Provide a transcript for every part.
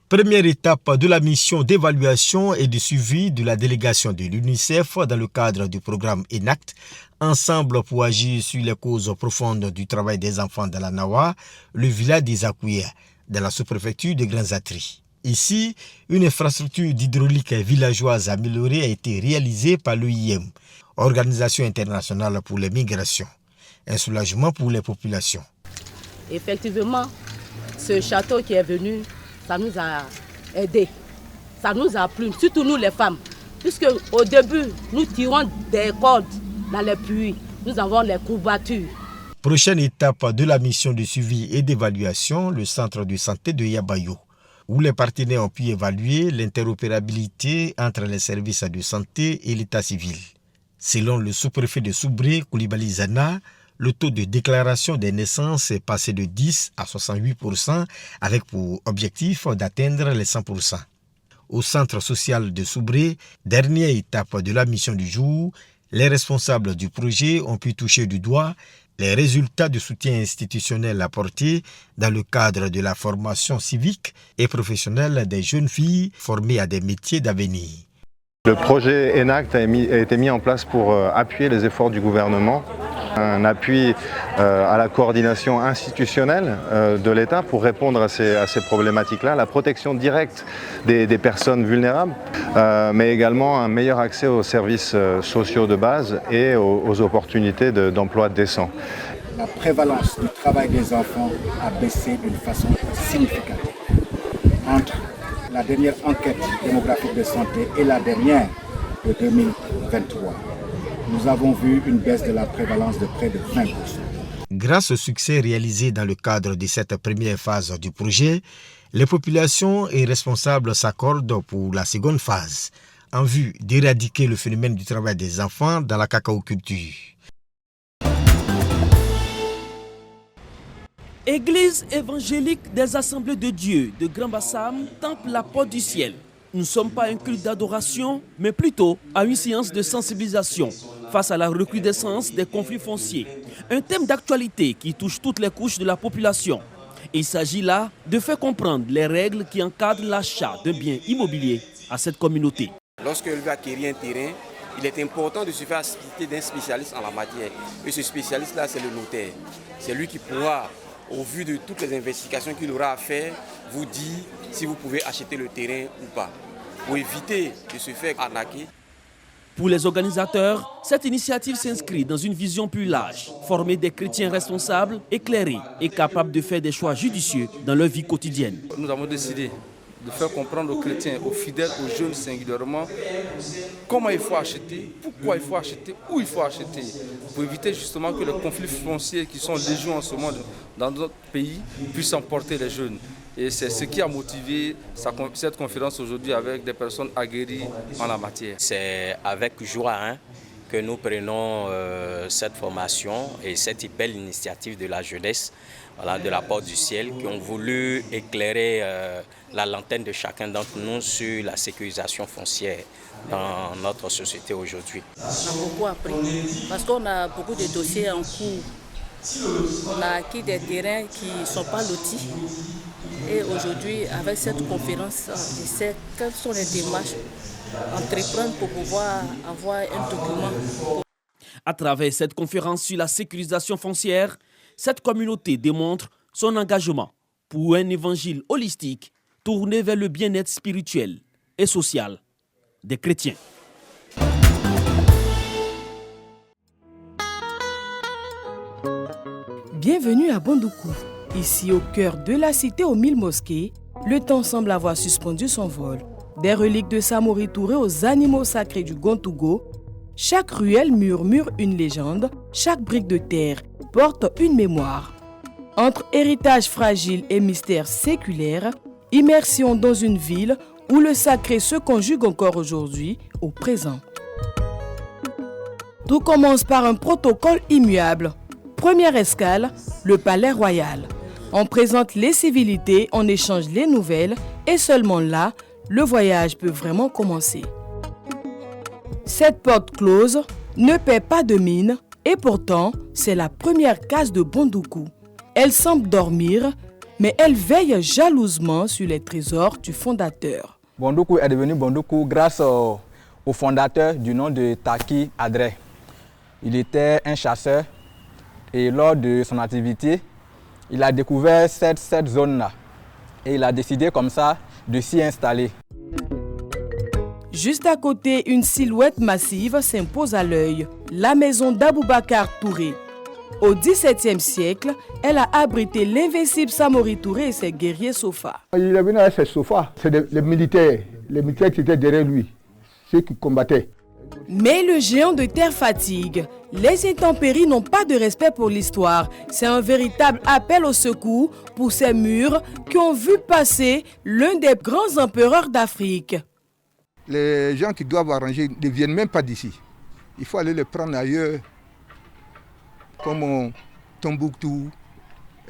Première étape de la mission d'évaluation et de suivi de la délégation de l'UNICEF dans le cadre du programme ENACT, ensemble pour agir sur les causes profondes du travail des enfants dans la Nawa, le village des Akouya, dans la sous-préfecture de Grands-Atri. Ici, une infrastructure d'hydraulique villageoise améliorée a été réalisée par l'OIM, Organisation internationale pour les migrations. Un soulagement pour les populations. Effectivement, ce château qui est venu, ça nous a aidés, ça nous a plu, surtout nous les femmes, puisque au début, nous tirons des cordes dans les puits, nous avons les courbatures. Prochaine étape de la mission de suivi et d'évaluation, le centre de santé de Yabayo, où les partenaires ont pu évaluer l'interopérabilité entre les services de santé et l'état civil. Selon le sous-préfet de Soubré, Koulibaly Zana, le taux de déclaration des naissances est passé de 10 à 68%, avec pour objectif d'atteindre les 100%. Au centre social de Soubré, dernière étape de la mission du jour, les responsables du projet ont pu toucher du doigt les résultats du soutien institutionnel apportés dans le cadre de la formation civique et professionnelle des jeunes filles formées à des métiers d'avenir. Le projet ENACT a été mis en place pour appuyer les efforts du gouvernement, un appui à la coordination institutionnelle de l'État pour répondre à ces problématiques-là, la protection directe des personnes vulnérables, mais également un meilleur accès aux services sociaux de base et aux opportunités d'emploi décent. La prévalence du travail des enfants a baissé d'une façon significative. Entre la dernière enquête démographique de santé et la dernière de 2023, nous avons vu une baisse de la prévalence de près de 20%. Grâce au succès réalisé dans le cadre de cette première phase du projet, les populations et responsables s'accordent pour la seconde phase, en vue d'éradiquer le phénomène du travail des enfants dans la cacaoculture. Église évangélique des Assemblées de Dieu de Grand Bassam, Temple La Porte du Ciel. Nous ne sommes pas un culte d'adoration, mais plutôt à une séance de sensibilisation face à la recrudescence des conflits fonciers. Un thème d'actualité qui touche toutes les couches de la population. Il s'agit là de faire comprendre les règles qui encadrent l'achat d'un bien immobilier à cette communauté. Lorsqu'on veut acquérir un terrain, il est important de se faire assister d'un spécialiste en la matière. Et ce spécialiste-là, c'est le notaire. C'est lui qui pourra, au vu de toutes les investigations qu'il aura à faire, vous dire si vous pouvez acheter le terrain ou pas, pour éviter de se faire arnaquer. Pour les organisateurs, cette initiative s'inscrit dans une vision plus large, former des chrétiens responsables, éclairés et capables de faire des choix judicieux dans leur vie quotidienne. Nous avons décidé de faire comprendre aux chrétiens, aux fidèles, aux jeunes singulièrement, comment il faut acheter, pourquoi il faut acheter, où il faut acheter, pour éviter justement que les conflits fonciers qui sont légion en ce moment dans notre pays puissent emporter les jeunes. Et c'est ce qui a motivé cette conférence aujourd'hui avec des personnes aguerries en la matière. C'est avec joie que nous prenons cette formation et cette belle initiative de la jeunesse, de la Porte du Ciel, qui ont voulu éclairer la lanterne de chacun d'entre nous sur la sécurisation foncière dans notre société aujourd'hui. On a beaucoup appris parce qu'on a beaucoup de dossiers en cours. On a acquis des terrains qui ne sont pas lotis. Et aujourd'hui, avec cette conférence, je sais quelles sont les démarches à entreprendre pour pouvoir avoir un document. À travers cette conférence sur la sécurisation foncière, cette communauté démontre son engagement pour un évangile holistique tourné vers le bien-être spirituel et social des chrétiens. Bienvenue à Bondoukou. Ici, au cœur de la cité aux 1000 mosquées, le temps semble avoir suspendu son vol. Des reliques de Samori Touré aux animaux sacrés du Gontougo, chaque ruelle murmure une légende, chaque brique de terre porte une mémoire. Entre héritage fragile et mystère séculaire, immersion dans une ville où le sacré se conjugue encore aujourd'hui au présent. Tout commence par un protocole immuable. Première escale, le Palais Royal. On présente les civilités, on échange les nouvelles et seulement là, le voyage peut vraiment commencer. Cette porte close ne paie pas de mine et pourtant, c'est la première case de Bondoukou. Elle semble dormir, mais elle veille jalousement sur les trésors du fondateur. Bondoukou est devenu Bondoukou grâce au fondateur du nom de Taki Adre. Il était un chasseur et lors de son activité, il a découvert cette zone-là et il a décidé comme ça de s'y installer. Juste à côté, une silhouette massive s'impose à l'œil, la maison d'Aboubacar Touré. Au XVIIe siècle, elle a abrité l'invincible Samori Touré et ses guerriers Sofa. Il est venu avec ses Sofa, c'est les militaires qui étaient derrière lui, ceux qui combattaient. Mais le géant de terre fatigue. Les intempéries n'ont pas de respect pour l'histoire. C'est un véritable appel au secours pour ces murs qui ont vu passer l'un des grands empereurs d'Afrique. Les gens qui doivent arranger ne viennent même pas d'ici. Il faut aller les prendre ailleurs, comme au Tombouctou,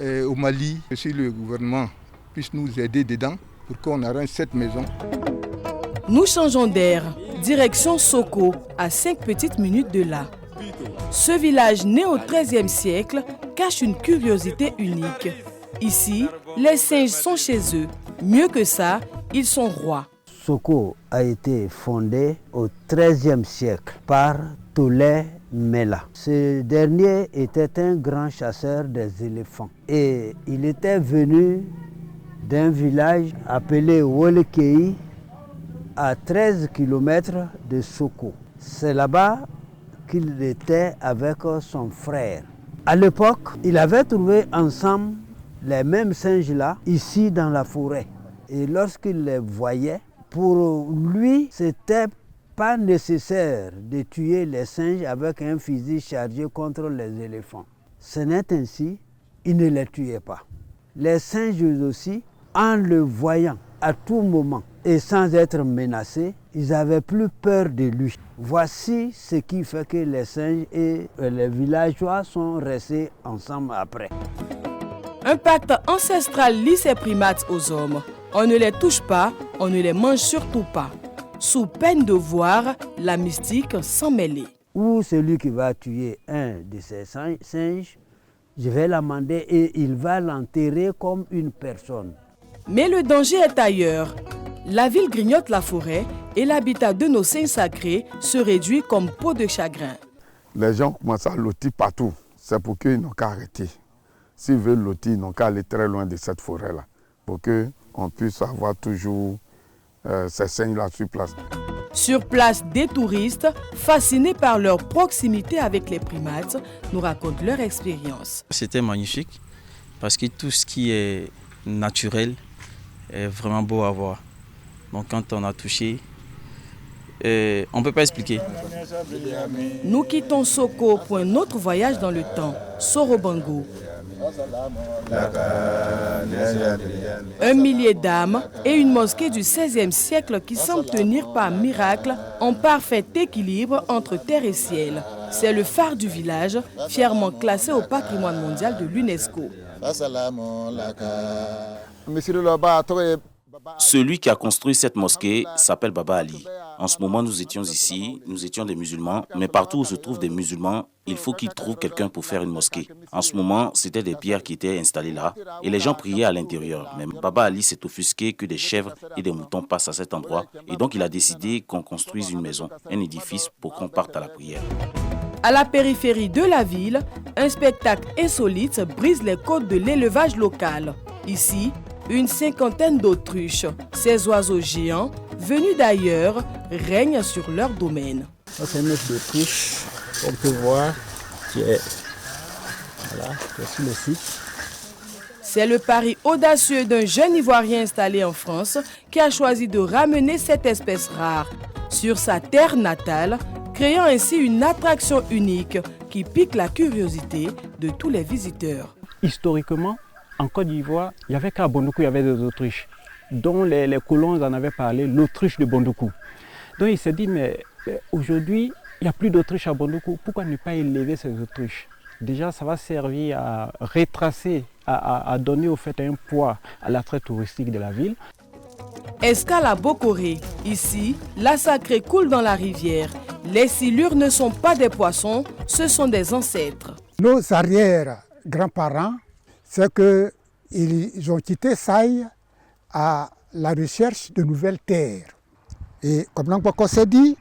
au Mali. Si le gouvernement puisse nous aider dedans pour qu'on arrange cette maison. Nous changeons d'air. Direction Soko, à 5 petites minutes de là. Ce village né au XIIIe siècle cache une curiosité unique. Ici, les singes sont chez eux. Mieux que ça, ils sont rois. Soko a été fondé au XIIIe siècle par Tolé Mela. Ce dernier était un grand chasseur des éléphants et il était venu d'un village appelé Wolekei à 13 km de Soko. C'est là-bas qu'il était avec son frère. À l'époque, il avait trouvé ensemble les mêmes singes-là, ici dans la forêt. Et lorsqu'il les voyait, pour lui, c'était pas nécessaire de tuer les singes avec un fusil chargé contre les éléphants. Ce n'est ainsi, il ne les tuait pas. Les singes aussi, en le voyant à tout moment et sans être menacés, ils n'avaient plus peur de lui. Voici ce qui fait que les singes et les villageois sont restés ensemble après. Un pacte ancestral lie ces primates aux hommes. On ne les touche pas, on ne les mange surtout pas. Sous peine de voir la mystique s'en mêler. Ou celui qui va tuer un de ces singes, je vais l'amender et il va l'enterrer comme une personne. Mais le danger est ailleurs. La ville grignote la forêt et l'habitat de nos saints sacrés se réduit comme peau de chagrin. Les gens commencent à lotir partout. C'est pour qu'ils n'ont qu'à arrêter. S'ils veulent lotir, ils n'ont qu'à aller très loin de cette forêt-là. Pour qu'on puisse avoir toujours ces saints-là sur place. Sur place, des touristes, fascinés par leur proximité avec les primates, nous racontent leur expérience. C'était magnifique parce que tout ce qui est naturel est vraiment beau à voir. Donc quand on a touché, on ne peut pas expliquer. Nous quittons Soko pour un autre voyage dans le temps, Sorobango. 1 millier d'âmes et une mosquée du XVIe siècle qui semble tenir par miracle en parfait équilibre entre terre et ciel. C'est le phare du village, fièrement classé au patrimoine mondial de l'UNESCO. Celui qui a construit cette mosquée s'appelle Baba Ali. En ce moment, nous étions ici, nous étions des musulmans, mais partout où se trouvent des musulmans, il faut qu'ils trouvent quelqu'un pour faire une mosquée. En ce moment, c'était des pierres qui étaient installées là et les gens priaient à l'intérieur. Mais Baba Ali s'est offusqué que des chèvres et des moutons passent à cet endroit et donc il a décidé qu'on construise une maison, un édifice pour qu'on parte à la prière. À la périphérie de la ville, un spectacle insolite brise les codes de l'élevage local. Ici, une 50aine d'autruches, ces oiseaux géants, venus d'ailleurs, règnent sur leur domaine. C'est une autruche, on peut voir, qui est sur le site. C'est le pari audacieux d'un jeune Ivoirien installé en France qui a choisi de ramener cette espèce rare sur sa terre natale, créant ainsi une attraction unique qui pique la curiosité de tous les visiteurs. Historiquement, en Côte d'Ivoire, il n'y avait qu'à Bondoukou, il y avait des autruches, dont les colons en avaient parlé, l'autruche de Bondoukou. Donc il s'est dit, mais aujourd'hui, il n'y a plus d'autruches à Bondoukou, pourquoi ne pas élever ces autruches? Déjà, ça va servir à retracer, à donner au fait un poids à l'attrait touristique de la ville. Escale à Bokoré. Ici, la sacrée coule dans la rivière. Les silures ne sont pas des poissons, ce sont des ancêtres. Nos arrière-grands-parents, c'est que ils ont quitté Saï à la recherche de nouvelles terres. Et comme Langboko s'est dit,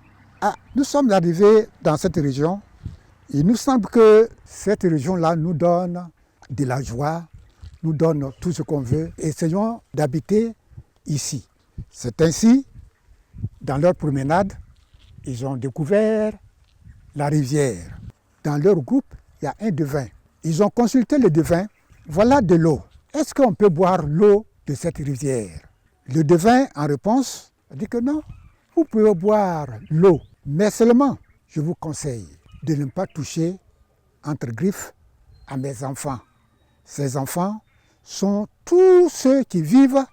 nous sommes arrivés dans cette région. Il nous semble que cette région-là nous donne de la joie, nous donne tout ce qu'on veut. Essayons d'habiter ici. C'est ainsi, dans leur promenade, ils ont découvert la rivière. Dans leur groupe, il y a un devin. Ils ont consulté le devin. Voilà de l'eau. Est-ce qu'on peut boire l'eau de cette rivière? Le devin, en réponse, a dit que non. Vous pouvez boire l'eau, mais seulement, je vous conseille de ne pas toucher entre griffes à mes enfants. Ces enfants sont tous ceux qui vivent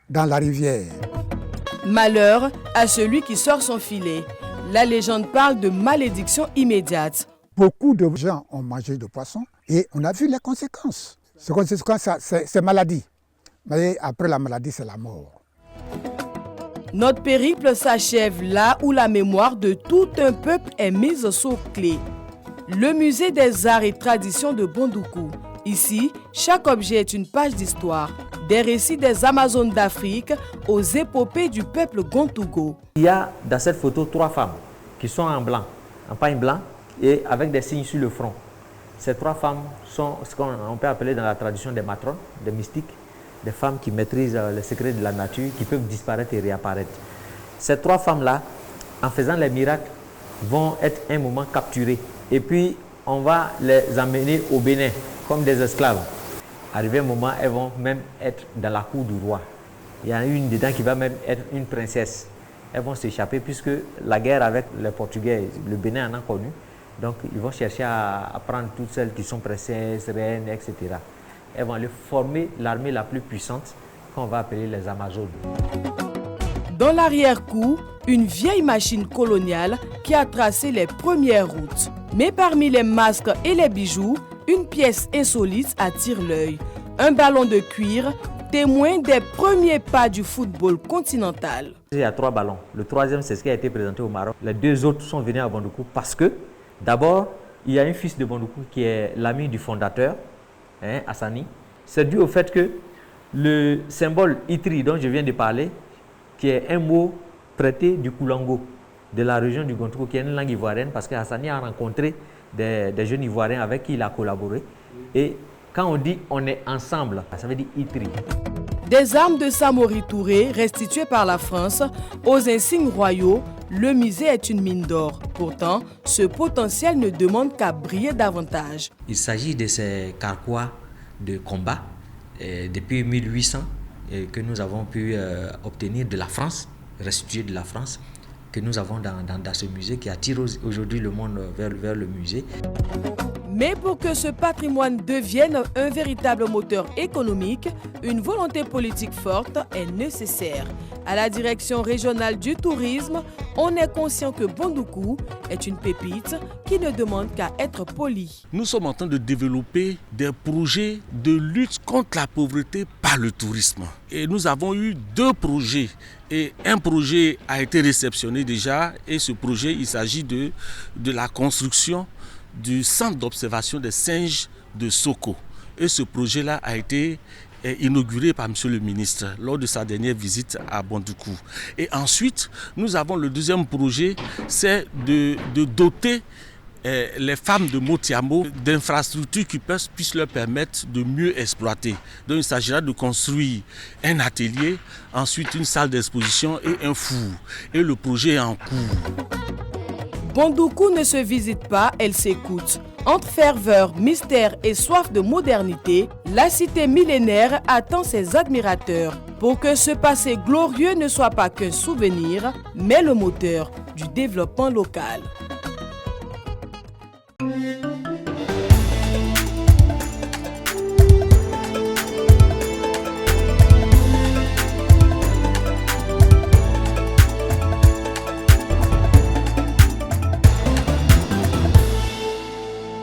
dans la rivière. Malheur à celui qui sort son filet. La légende parle de malédiction immédiate. Beaucoup de gens ont mangé de poisson et on a vu les conséquences. Les conséquences, c'est maladie. Mais après la maladie, c'est la mort. Notre périple s'achève là où la mémoire de tout un peuple est mise sous clé. Le musée des arts et traditions de Bondoukou. Ici, chaque objet est une page d'histoire. Des récits des Amazones d'Afrique aux épopées du peuple Gontougo. Il y a dans cette photo 3 femmes qui sont en blanc, en pagne blanc et avec des signes sur le front. Ces 3 femmes sont ce qu'on peut appeler dans la tradition des matrones, des mystiques, des femmes qui maîtrisent les secrets de la nature, qui peuvent disparaître et réapparaître. Ces 3 femmes-là, en faisant les miracles, vont être un moment capturées. Et puis, on va les emmener au Bénin comme des esclaves. Arrivé un moment, elles vont même être dans la cour du roi. Il y en a une dedans qui va même être une princesse. Elles vont s'échapper puisque la guerre avec les Portugais, le Bénin en a connu. Donc, ils vont chercher à prendre toutes celles qui sont princesses, reines, etc. Elles vont aller former l'armée la plus puissante qu'on va appeler les Amazones. Dans l'arrière-cour, une vieille machine coloniale qui a tracé les premières routes. Mais parmi les masques et les bijoux, une pièce insolite attire l'œil. Un ballon de cuir, témoin des premiers pas du football continental. Il y a 3 ballons. Le 3e, c'est ce qui a été présenté au Maroc. Les 2 autres sont venus à Bondoukou parce que, d'abord, il y a un fils de Bondoukou qui est l'ami du fondateur, Hassani. C'est dû au fait que le symbole Itri dont je viens de parler, qui est un mot prêté du Koulango, de la région du Gontougo, qui est une langue ivoirienne, parce que Hassani a rencontré des jeunes ivoiriens avec qui il a collaboré. Et quand on dit on est ensemble, ça veut dire Itri. Des armes de Samori Touré restituées par la France aux insignes royaux, le musée est une mine d'or. Pourtant, ce potentiel ne demande qu'à briller davantage. Il s'agit de ces carquois de combat depuis 1800 que nous avons pu obtenir de la France, restituer de la France, que nous avons dans ce musée qui attire aujourd'hui le monde vers le musée. Mais pour que ce patrimoine devienne un véritable moteur économique, une volonté politique forte est nécessaire. À la direction régionale du tourisme, on est conscient que Bondoukou est une pépite qui ne demande qu'à être polie. Nous sommes en train de développer des projets de lutte contre la pauvreté par le tourisme. Et nous avons eu 2 projets. Et un projet a été réceptionné déjà. Et ce projet, il s'agit de la construction du centre d'observation des singes de Soko. Et ce projet-là a été inauguré par M. le ministre lors de sa dernière visite à Bondoukou. Et ensuite, nous avons le 2e projet, c'est de doter les femmes de Motiamo d'infrastructures qui puissent leur permettre de mieux exploiter. Donc il s'agira de construire un atelier, ensuite une salle d'exposition et un four. Et le projet est en cours. Bondoukou ne se visite pas, elle s'écoute. Entre ferveur, mystère et soif de modernité, la cité millénaire attend ses admirateurs pour que ce passé glorieux ne soit pas qu'un souvenir, mais le moteur du développement local.